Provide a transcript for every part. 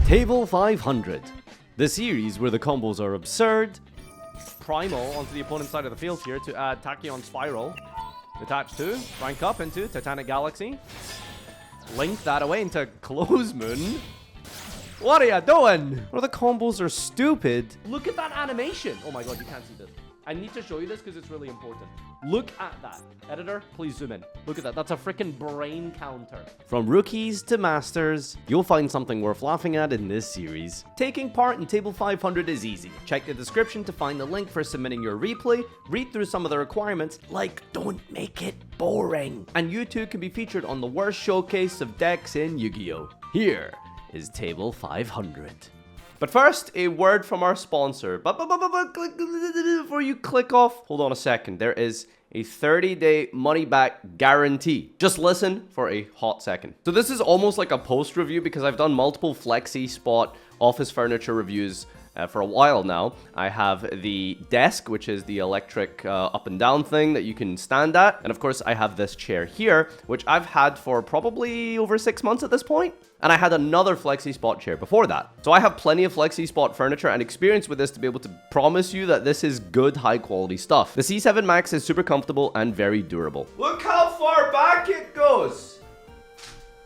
Table 500. The series where the combos are absurd. Primal onto the opponent's side of the field here to add Tachyon Spiral. Detach 2, rank up into Titanic Galaxy. Link that away into Close Moon. What are you doing? Well, the combos are stupid. Look at that animation. Oh my god, you can't see this. I need to show you this because it's really important. Look at that. Editor, please zoom in. Look at that. That's a freaking brain counter. From rookies to masters, you'll find something worth laughing at in this series. Taking part in Table 500 is easy. Check the description to find the link for submitting your replay, read through some of the requirements, like don't make it boring. And you too can be featured on the worst showcase of decks in Yu-Gi-Oh! Here is Table 500. But first, a word from our sponsor. But before you click off, hold on a second. There is a 30-day money-back guarantee. Just listen for a hot second. So this is almost like a post review because I've done multiple flexi spot office furniture reviews for a while now. I have the desk, which is the electric up and down thing that you can stand at. And of course, I have this chair here, which I've had for probably over 6 months at this point. And I had another flexi spot chair before that. So I have plenty of flexi spot furniture and experience with this to be able to promise you that this is good, high quality stuff. The C7 Max is super comfortable and very durable. Look how far back it goes.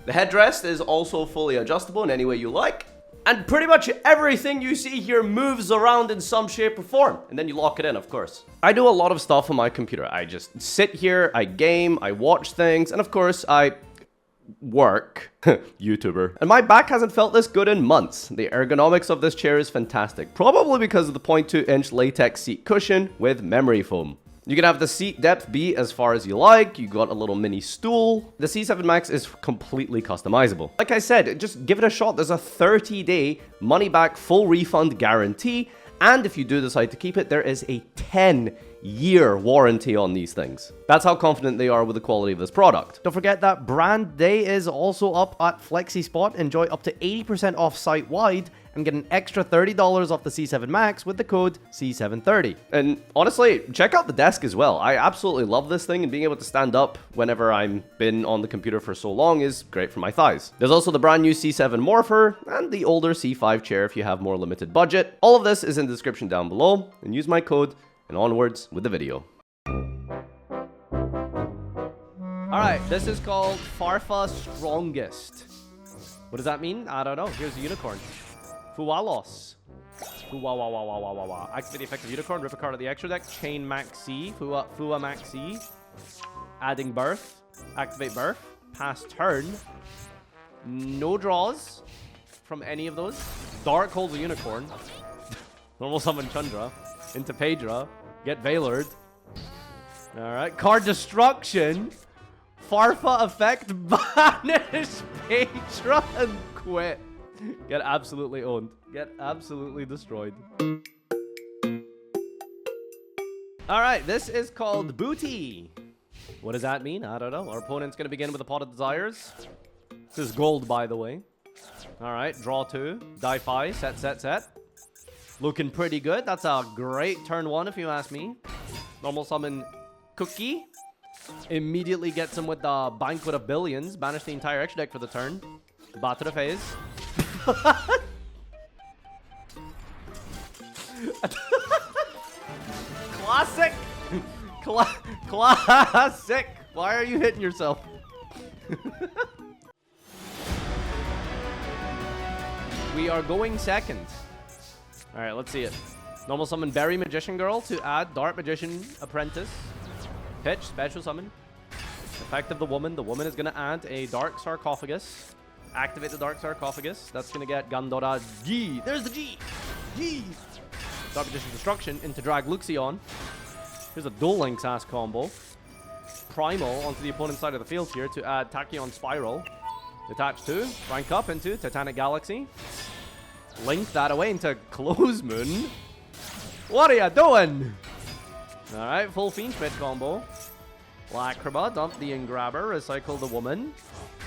The headrest is also fully adjustable in any way you like. And pretty much everything you see here moves around in some shape or form. And then you lock it in, of course. I do a lot of stuff on my computer. I just sit here, I game, I watch things, and of course I work. YouTuber. And my back hasn't felt this good in months. The ergonomics of this chair is fantastic. Probably because of the 0.2-inch latex seat cushion with memory foam. You can have the seat depth be as far as you like. You got a little mini stool. The C7 Max is completely customizable. Like I said, just give it a shot. There's a 30-day money-back full refund guarantee. And if you do decide to keep it, there is a 10-year warranty on these things. That's how confident they are with the quality of this product. Don't forget that Brand Day is also up at FlexiSpot. Enjoy up to 80% off site-wide and get an extra $30 off the C7 Max with the code C730. And honestly, check out the desk as well. I absolutely love this thing, and being able to stand up whenever I'm been on the computer for so long is great for my thighs. There's also the brand new C7 Morpher and the older C5 chair if you have more limited budget. All of this is in the description down below, and use my code and onwards with the video. Alright, this is called Farfa Strongest. What does that mean? I don't know. Here's a unicorn. Fualos. Fuwa. Activate the effect of unicorn. Rip a card of the extra deck. Chain Maxi. Fua Maxi. Adding birth. Activate birth. Pass turn. No draws from any of those. Dark holds a unicorn. Normal summon Chandra. Into Pedra. Get Veilered. Alright. Card destruction. Farfa effect. Banish Pedra and quit. Get absolutely owned. Get absolutely destroyed. Alright, this is called Booty. What does that mean? I don't know. Our opponent's going to begin with a Pot of Desires. This is gold, by the way. Alright, draw 2. Die 5. Set. Looking pretty good. That's a great turn 1, if you ask me. Normal summon Cookie. Immediately gets him with the Banquet of Billions. Banish the entire extra deck for the turn. Back to the phase. Classic. Classic. Why are you hitting yourself? We are going second. All right, let's see it. Normal summon Berry Magician Girl to add Dart Magician Apprentice. Pitch, special summon. Effect of the woman. The woman is going to add a Dark Sarcophagus. Activate the Dark Sarcophagus. That's going to get Gandora G. There's the G. G. Dark Magician Destruction into Drag Luxion. Here's a Duel Links ass combo. Primal onto the opponent's side of the field here to add Tachyon Spiral. Detach 2. Rank up into Titanic Galaxy. Link that away into Close Moon. What are you doing? Alright, full Fiend Schmidt combo. Lacrima, dump the Engrabber, recycle the woman.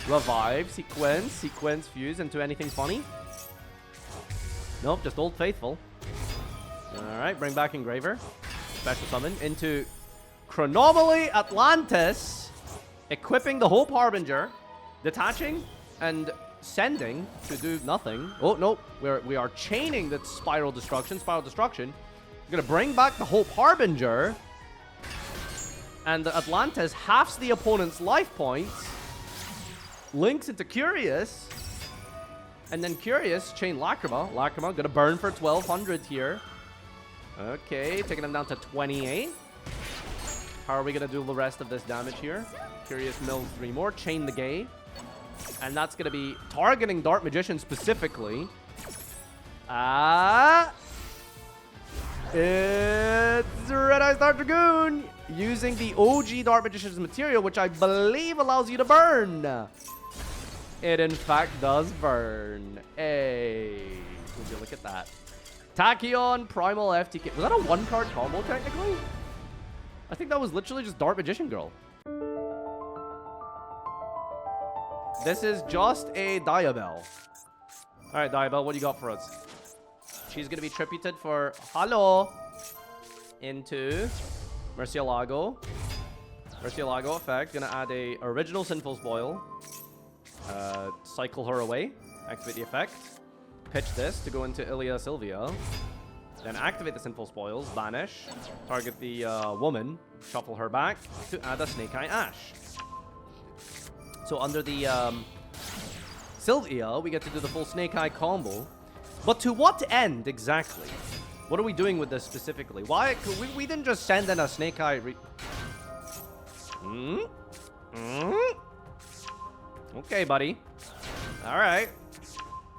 Revive, sequence, fuse into anything funny. Nope, just Old Faithful. Alright, bring back Engraver. Special summon into Chronomaly Atlantis. Equipping the Hope Harbinger. Detaching and sending to do nothing. Oh, no. We are chaining the Spiral Destruction. Spiral Destruction. We're going to bring back the Hope Harbinger. And the Atlantis halves the opponent's life points. Links into Curious. And then Curious, chain Lacrima. Lacrima, going to burn for 1200 here. Okay, taking him down to 28. How are we going to do the rest of this damage here? Curious mills 3 more. Chain the Gay. And that's going to be targeting Dark Magician specifically. It's Red Eye Star Dragoon using the OG Dark Magician's material, which I believe allows you to burn. It in fact does burn. Hey, would you look at that? Tachyon, Primal, FTK. Was that a 1-card combo technically? I think that was literally just Dark Magician Girl. This is just a Diabell. Alright, Diabell, what do you got for us? She's going to be tributed for Halo into Murcielago. Murcielago effect. Going to add a original Sinful Spoil. Cycle her away. Activate the effect. Pitch this to go into Ilia Sylvia. Then activate the Sinful Spoils. Banish. Target the woman. Shuffle her back to add a Snake Eye Ash. So under the Sylvia, we get to do the full Snake Eye combo. But to what end exactly? What are we doing with this specifically? Why? We didn't just send in a Snake Eye Okay, buddy. Alright.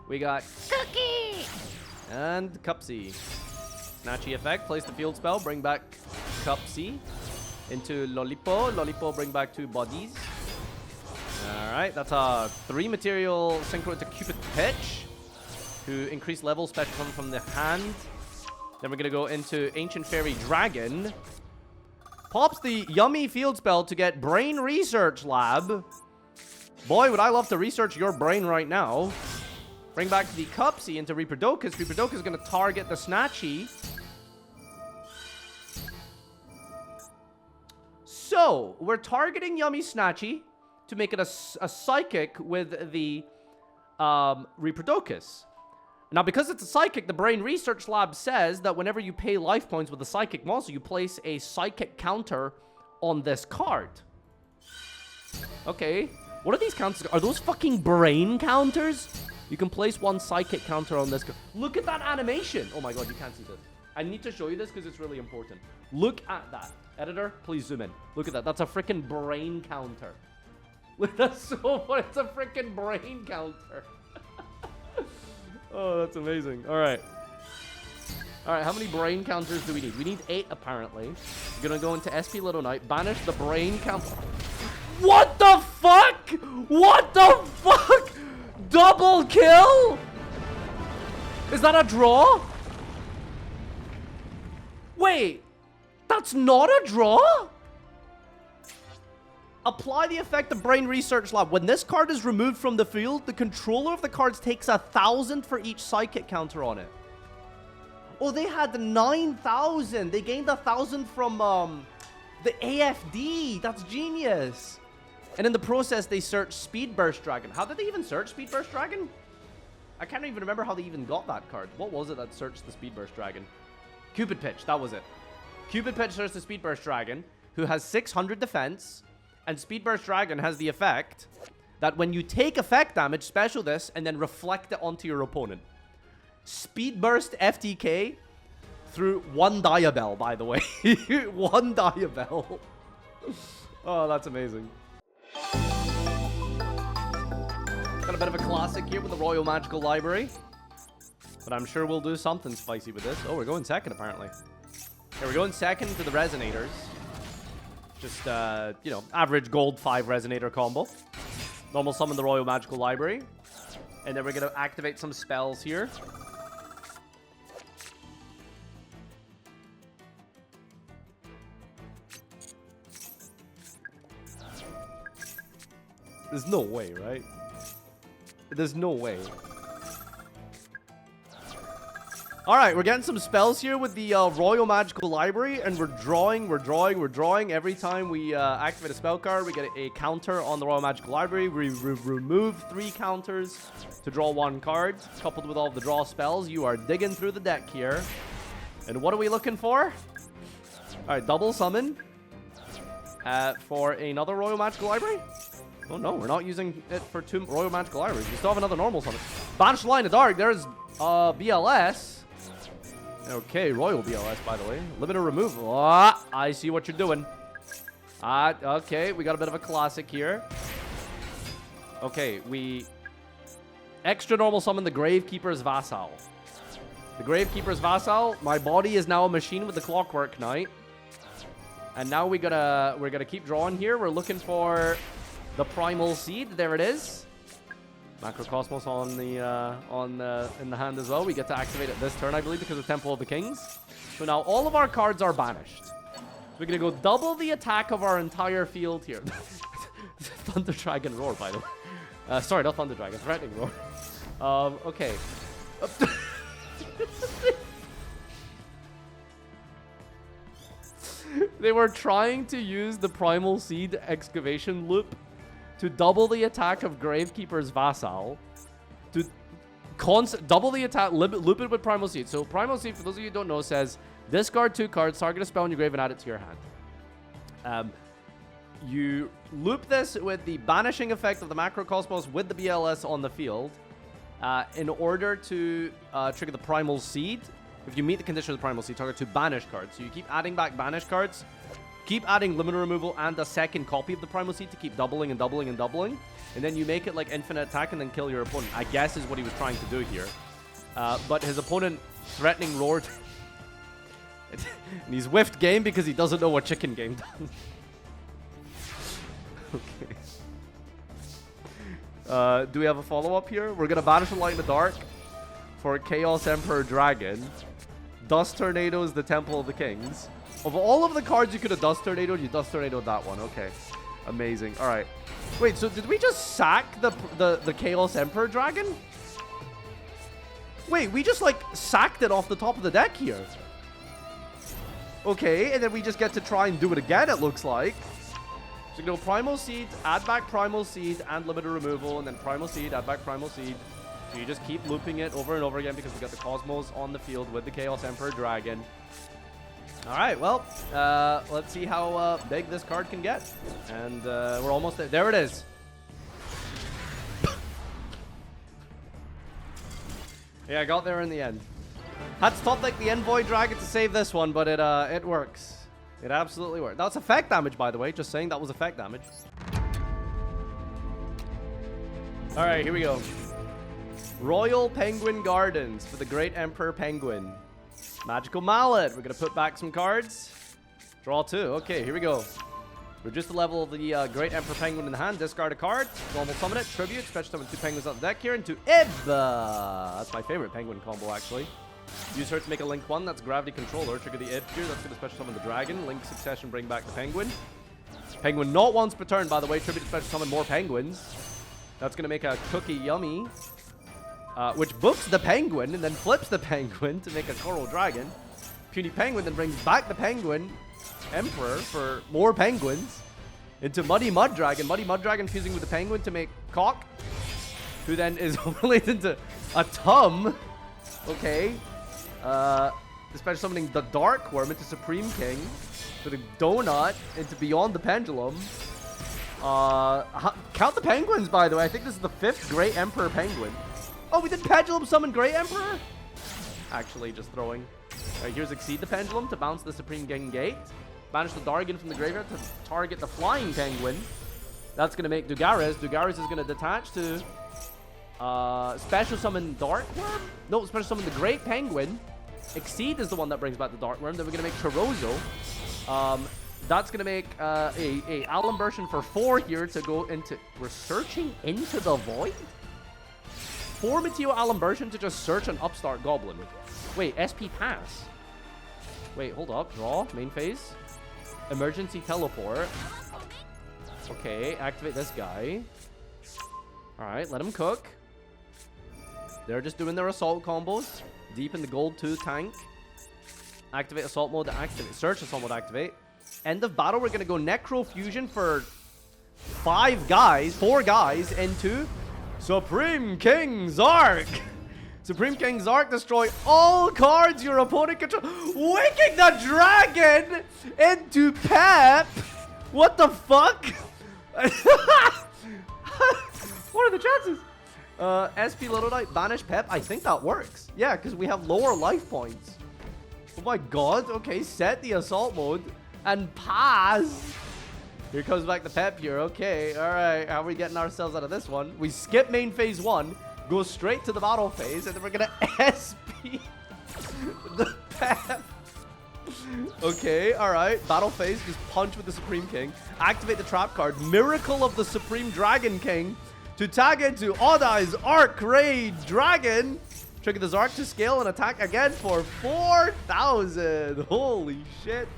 We got Cookie and Cupsy. Snatchy effect. Place the field spell. Bring back Cupsy into Lolipo. Lolipo bring back 2 bodies. Alright, that's a 3 material synchro into Cupid Pitch to increase level special from the hand. Then we're going to go into Ancient Fairy Dragon. Pops the yummy field spell to get Brain Research Lab. Boy, would I love to research your brain right now. Bring back the Cupsy into Reaper-Dokus. Reaper-Dokus is going to target the Snatchy. So, we're targeting Yummy Snatchy to make it a Psychic with the Reaper-Dokus. Now, because it's a Psychic, the Brain Research Lab says that whenever you pay life points with a Psychic monster, you place a Psychic counter on this card. Okay. What are these counters? Are those fucking brain counters? You can place 1 Psychic counter on this. Look at that animation. Oh my god, you can't see this. I need to show you this because it's really important. Look at that. Editor, please zoom in. Look at that. That's a freaking brain counter. That's so funny. It's a freaking brain counter. Oh, that's amazing. All right. All right, how many brain counters do we need? We need 8, apparently. We're going to go into SP Little Knight. Banish the brain counter. What the fuck? What the fuck? Double kill? Is that a draw? Wait. That's not a draw? Apply the effect of Brain Research Lab. When this card is removed from the field, the controller of the cards takes 1,000 for each Psychic counter on it. Oh, they had 9,000. They gained 1,000 from the AFD. That's genius. And in the process, they searched Speed Burst Dragon. How did they even search Speed Burst Dragon? I can't even remember how they even got that card. What was it that searched the Speed Burst Dragon? Cupid Pitch. That was it. Cupid Pitch searched the Speed Burst Dragon, who has 600 defense. And Speed Burst Dragon has the effect that when you take effect damage, special this, and then reflect it onto your opponent. Speed Burst FTK through 1 Diabell, by the way. 1 Diabell. Oh, that's amazing. Got a bit of a classic here with the Royal Magical Library. But I'm sure we'll do something spicy with this. Oh, we're going second, apparently. Okay, we're going second to the Resonators. Just, you know, average gold 5 Resonator combo. Normal summon the Royal Magical Library. And then we're going to activate some spells here. There's no way, right? There's no way. Alright, we're getting some spells here with the Royal Magical Library, and we're drawing. Every time we activate a spell card, we get a counter on the Royal Magical Library. We remove 3 counters to draw 1 card. Coupled with all of the draw spells, you are digging through the deck here. And what are we looking for? Alright, double summon for another Royal Magical Library. Oh no, we're not using it for 2 Royal Magical Libraries. We still have another normal summon. Banish Line of Dark, there's BLS. Okay, Royal BLS, by the way. Limited removal. Ah, I see what you're doing. Okay, we got a bit of a classic here. Okay, we extra normal summon the Gravekeeper's Vassal. The Gravekeeper's Vassal. My body is now a machine with the Clockwork Knight. And now we're gonna keep drawing here. We're looking for the Primal Seed. There it is. Macrocosmos on the in the hand as well. We get to activate it this turn, I believe, because of Temple of the Kings. So now all of our cards are banished. So we're gonna go double the attack of our entire field here. Thunder Dragon Roar, by the way. Sorry, not Thunder Dragon. Threatening Roar. Okay. They were trying to use the Primal Seed excavation loop to double the attack of Gravekeeper's Vassal, to double the attack, loop it with Primal Seed. So Primal Seed, for those of you who don't know, says discard 2 cards, target a spell in your grave, and add it to your hand. You loop this with the banishing effect of the Macrocosmos with the BLS on the field in order to trigger the Primal Seed. If you meet the condition of the Primal Seed, target 2 banish cards. So you keep adding back banish cards. Keep adding limited removal and a second copy of the Primal Seed to keep doubling and doubling and doubling. And then you make it like infinite attack and then kill your opponent. I guess is what he was trying to do here. But his opponent threatening roared. And he's whiffed game because he doesn't know what chicken game does. Okay. Do we have a follow-up here? We're going to banish the Light in the Dark for Chaos Emperor Dragon. Dust Tornadoes the Temple of the Kings. Of all of the cards you could have Dust Tornadoed, you Dust Tornadoed that one. Okay. Amazing. All right. Wait, so did we just sack the Chaos Emperor Dragon? Wait, we just, like, sacked it off the top of the deck here. Okay, and then we just get to try and do it again, it looks like. So you go Primal Seed, add back Primal Seed, and limited removal, and then Primal Seed, add back Primal Seed. So you just keep looping it over and over again because we got the Cosmos on the field with the Chaos Emperor Dragon. Alright, well, let's see how big this card can get. And we're almost there. There it is. Yeah, I got there in the end. Had to stop like the Envoy Dragon to save this one, but it works. It absolutely works. That's effect damage, by the way. Just saying that was effect damage. Alright, here we go. Royal Penguin Gardens for the Great Emperor Penguin. Magical Mallet. We're going to put back some cards. Draw 2. Okay, here we go. Reduce the level of the Great Emperor Penguin in the hand. Discard a card. Normal summon it. Tribute. Special summon 2 penguins on the deck here. Into Ib. That's my favorite penguin combo, actually. Use her to make a Link 1. That's Gravity Controller. Trigger the Ib here. That's going to special summon the dragon. Link Succession. Bring back the penguin. Penguin not once per turn, by the way. Tribute to special summon more penguins. That's going to make a Cookie Yummy. Which books the penguin and then flips the penguin to make a Coral Dragon. Puny Penguin then brings back the Penguin Emperor for more penguins into Muddy Mud Dragon. Muddy Mud Dragon fusing with the Penguin to make Cock, who then is overlaid into a Tum. Okay. Special summoning the Dark Worm into Supreme King. Putting Donut into Beyond the Pendulum. Count the penguins, by the way. I think this is the 5th Great Emperor Penguin. Oh, we did Pendulum Summon Great Emperor? Actually, just throwing. Alright, here's Exceed the Pendulum to bounce the Supreme King Gate. Banish the Dargon from the graveyard to target the Flying Penguin. That's going to make Dugares. Dugares is going to detach to Special Summon Dark Worm? No, Special Summon the Great Penguin. Exceed is the one that brings back the Dark Worm. Then we're going to make Chorozo. That's going to make a Alum Version for 4 here to go into... We're searching into the void? 4 Meteo Alum Version to just search an Upstart Goblin. Wait, SP Pass. Wait, hold up. Draw. Main phase. Emergency Teleport. Okay, activate this guy. Alright, let him cook. They're just doing their assault combos. Deep in the gold 2 tank. Activate assault mode, activate. Search assault mode, activate. End of battle, we're gonna go Necro Fusion for 4 guys into Supreme King Zark. Supreme King Zark, destroy all cards your opponent controls. Waking the Dragon into Pep. What the fuck? What are the chances? SP Little Knight, banish Pep. I think that works. Yeah, because we have lower life points. Oh my god. Okay, set the assault mode and pass. Here comes back the Pep here. Okay, alright. How are we getting ourselves out of this one? We skip main phase 1, go straight to the battle phase, and then we're gonna SP the Pep. Okay, alright. Battle phase, just punch with the Supreme King. Activate the trap card. Miracle of the Supreme Dragon King to tag into Odd Eyes Arc Raid Dragon. Trigger the Zark to scale and attack again for 4,000. Holy shit.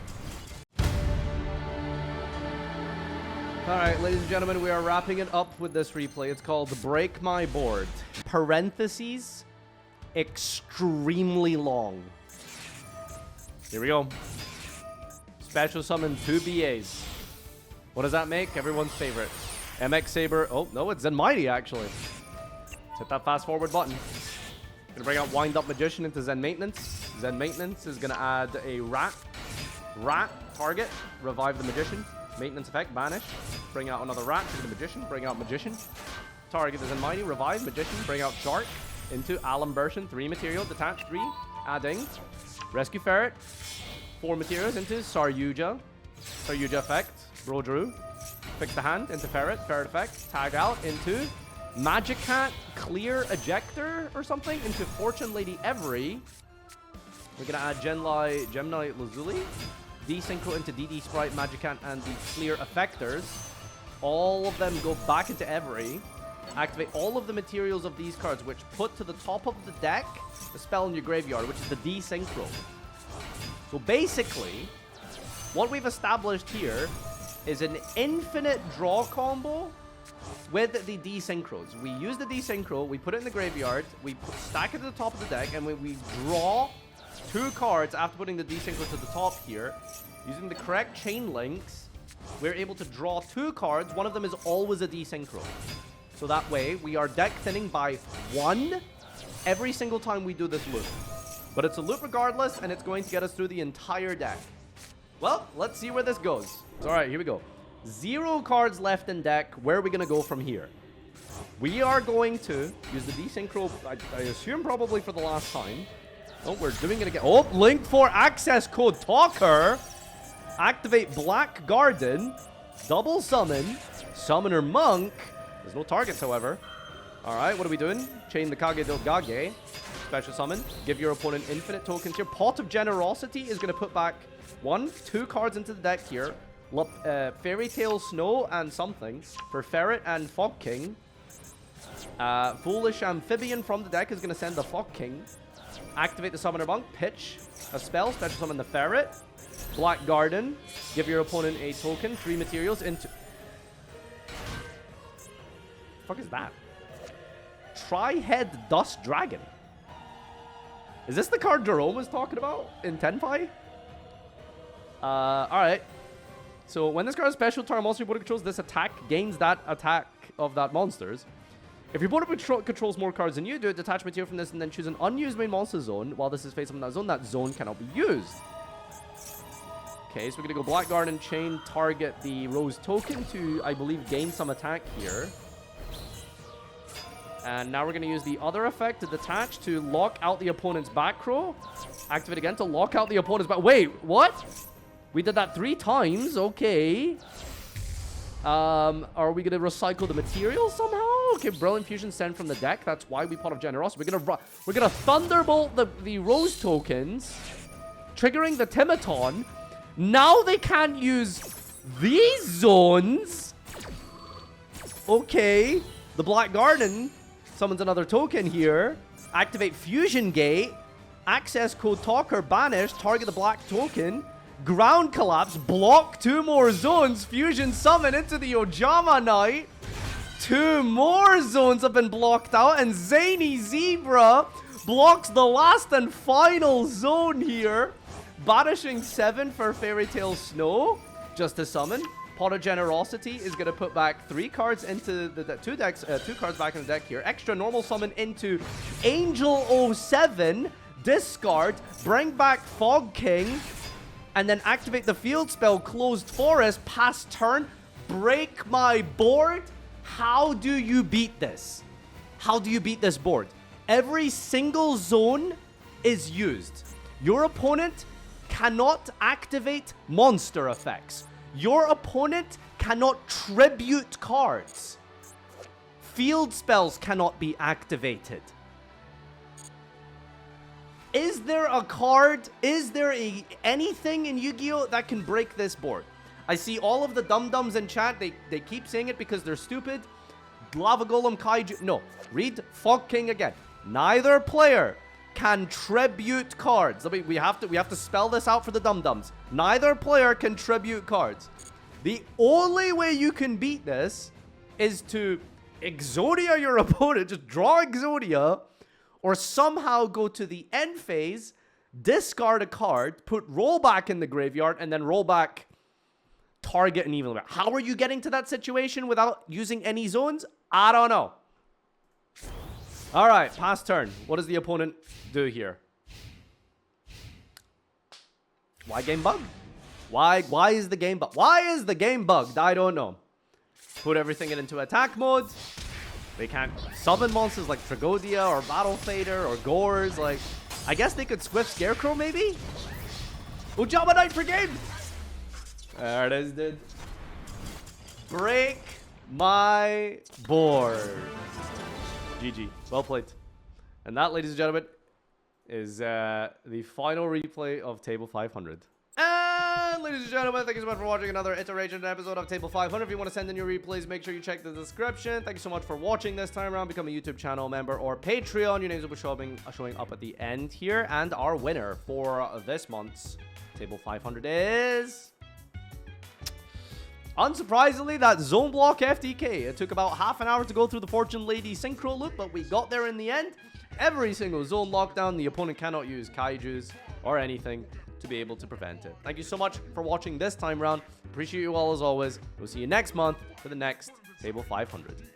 Alright, ladies and gentlemen, we are wrapping it up with this replay. It's called Break My Board. Parentheses, extremely long. Here we go. Special summon 2 BAs. What does that make? Everyone's favorite. MX Saber. Oh, no, it's Zen Mighty, actually. Hit that fast forward button. Gonna bring out Wind Up Magician into Zen Maintenance. Zen Maintenance is gonna add a rat. Rat, target, revive the Magician. Maintenance effect, banish. Bring out another rat to the Magician. Bring out Magician. Target is Zen Mighty, revive, Magician. Bring out Shark into Alimbertion. 3 material, detach 3. Adding. Rescue Ferret. 4 materials into Saryuja. Saryuja effect. Bro Drew. Fix the hand into Ferret. Ferret effect. Tag out into Magicat Clear Ejector or something into Fortune Lady Every. We're gonna add Gemini Lazuli. Desynchro into DD Sprite, Magicat, and the Clear Effectors. All of them go back into Every. Activate all of the materials of these cards, which put to the top of the deck a spell in your graveyard, which is the Desynchro. So basically, what we've established here is an infinite draw combo with the Desynchros. We use the Desynchro, we put it in the graveyard, we stack it to the top of the deck, and when we draw 2 cards after putting the Desynchro to the top here, using the correct chain links, we're able to draw 2 cards. One of them is always a Desynchro. So that way, we are deck thinning by 1 every single time we do this loop. But it's a loop regardless, and it's going to get us through the entire deck. Well, let's see where this goes. Alright, here we go. 0 cards left in deck. Where are we going to go from here? We are going to use the Desynchro, I assume probably for the last time. Oh, we're doing it again. Oh, link for access code Talker. Activate Black Garden. Double summon. Summoner Monk. There's no targets, however. Alright, what are we doing? Chain the Kage del Gage. Special summon. Give your opponent infinite tokens here. Pot of Generosity is going to put back 1, 2 cards into the deck here. Fairy Tale Snow and something for Ferret and Fog King. Foolish Amphibian from the deck is going to send the Fog King. Activate the Summoner Monk. Pitch a spell. Special summon the Ferret. Black Garden. Give your opponent a token. 3 materials into... The fuck is that? Tri-Head Dust Dragon. Is this the card Jerome was talking about in Tenpai? Alright. So when this card is special, target monster your opponent controls, this attack gains that attack of that monster's. If your opponent controls more cards than you do, detach material from this and then choose an unused main monster zone. While this is face up in that zone cannot be used. Okay, so we're going to go Black Garden, chain, target the Rose token to, I believe, gain some attack here. And now we're going to use the other effect to detach to lock out the opponent's back row. Activate again to lock out the opponent's back... Wait, what? We did that 3 times. Okay. Are we going to recycle the materials somehow? Okay, Brilliant Fusion sent from the deck. That's why we Pot of Generosity. We're gonna Thunderbolt the Rose tokens, triggering the Timiton. Now they can't use these zones. Okay. The Black Garden summons another token here. Activate Fusion Gate. Access code Talker banished. Target the black token. Ground Collapse. Block 2 more zones. Fusion Summon into the Ojama Knight. 2 more zones have been blocked out. And Zany Zebra blocks the last and final zone here. Banishing 7 for Fairy Tale Snow just to summon. Pot of Generosity is going to put back 3 cards into the 2 cards back in the deck here. Extra normal summon into Angel 07. Discard. Bring back Fog King. And then activate the field spell Closed Forest. Pass turn. Break my board. How do you beat this? How do you beat this board? Every single zone is used. Your opponent cannot activate monster effects. Your opponent cannot tribute cards. Field spells cannot be activated. Is there a card? Is there anything in Yu-Gi-Oh that can break this board? I see all of the dum-dums in chat. They keep saying it because they're stupid. Lava Golem Kaiju. No. Read Fog King again. Neither player can tribute cards. We have to spell this out for the dum-dums. Neither player can tribute cards. The only way you can beat this is to Exodia your opponent. Just draw Exodia. Or somehow go to the end phase, discard a card, put rollback in the graveyard, and then roll back target and even. How are you getting to that situation without using any zones? I don't know. All right, pass turn. What does the opponent do here? Why game bug? Why is the game bug? Why is the game bugged? I don't know. Put everything into attack mode. They can't summon monsters like Tragodia or Battle Fader or Gores. Like, I guess they could Swift Scarecrow maybe? Ujama Knight for game! There it is, dude. Break my board. GG. Well played. And that, ladies and gentlemen, is the final replay of Table 500. And ladies and gentlemen, thank you so much for watching another iteration and episode of Table 500. If you want to send in your replays, make sure you check the description. Thank you so much for watching this time around. Become a YouTube channel member or Patreon. Your names will be showing up at the end here. And our winner for this month's Table 500 is... unsurprisingly, that Zone Block FTK. It took about half an hour to go through the Fortune Lady Synchro loop, but we got there in the end. Every single zone lockdown, the opponent cannot use Kaijus or anything to be able to prevent it. Thank you so much for watching this time round. Appreciate you all as always. We'll see you next month for the next Table 500.